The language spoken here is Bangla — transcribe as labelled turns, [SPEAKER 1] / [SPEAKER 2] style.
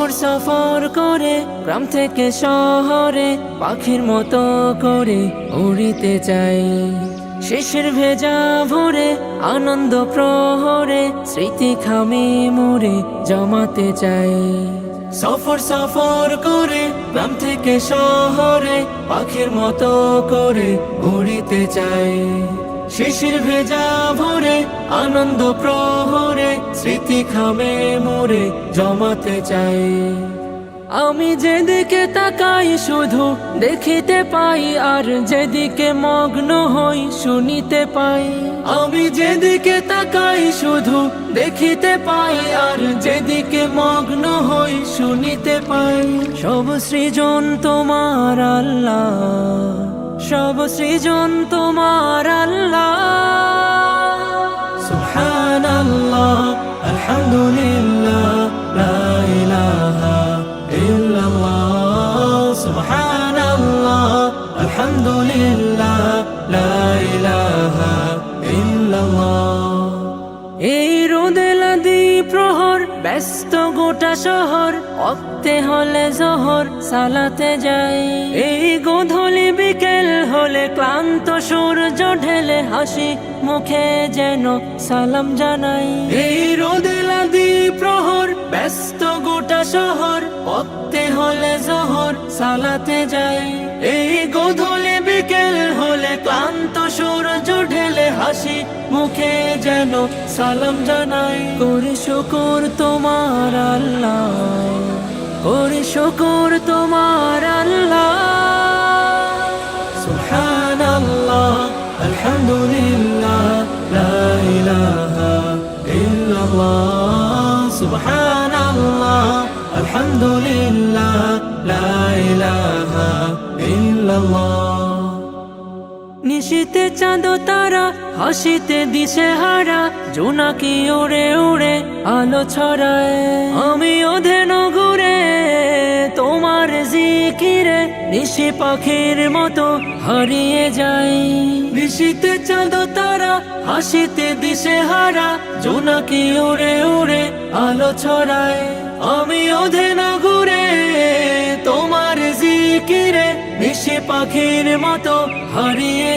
[SPEAKER 1] সফর সফর করে গ্রাম থেকে শহরে পাখির মতো করে উড়িতে চাই। শিশির ভেজা ভোরে আনন্দ প্রহরে স্মৃতি খামে মোরে জমাতে চাই। সফর সফর করে গ্রাম থেকে শহরে পাখির মতো করে উড়িতে চাই। শিশির ভেজা ভোরে আনন্দ প্রহরে স্মৃতি খামে মোরে জমাতে চাই। আমি যেদিকে তাকাই শুধু দেখিতে পাই, আর যেদিকে মগ্ন হই শুনিতে পাই। আমি যেদিকে তাকাই শুধু দেখিতে পাই, আর যেদিকে মগ্ন হই শুনিতে পাই। সব সৃজন তোমার আল্লাহ, সব সৃজন তোমার আল্লাহ। সুবহানাল্লাহ আলহামদুলিল্লাহ লা ইলাহা ইল্লাল্লাহ। সুবহানাল্লাহ আলহামদুলিল্লাহ লা ইলাহা ইল্লাল্লাহ। এই রোদে লাদি প্রহর ব্যস্ত গোটা শহর, ওক্তে হলে জোহর সালাতে যাই। এই গোধূলি বিকেল হলে ক্লান্ত সূর্য ঢেলে হাসি মুখে যেন সালাম জানাই। এই রোদে লাদি প্রহর ব্যস্ত গোটা শহর, ওক্তে হলে জোহর সালাতে যাই। এই গোধূলি বিকেল হলে ক্লান্ত সূর্য ঢেলে হাসি মুখে যেন সালাম জানাই। করি শুকর তোমার আল্লাহ, করি শুকর তোমার আল্লাহ। সুবহানাল্লাহ আলহামদুলিল্লাহ লা ইলাহা ইল্লাল্লাহ। সুবহানাল্লাহ আলহামদুলিল্লাহ লা ইলাহা ইল্লাল্লাহ। নিশীতে চাঁদ তারা হাসিতে দিশে হারা, জোনাকি উড়ে উড়ে আলো ছড়ায়। আমি ওধেন ঘুরে তোমার জিকিরে নিশি পাখির মতো হারিয়ে যাই। নিশীতে চাঁদ তারা হাসিতে দিশে হারা, জোনাকি উড়ে উড়ে আলো ছড়ায়। আমি ওধেন ঘুরে তোমার জিকিরে নিশি পাখির মতো হারিয়ে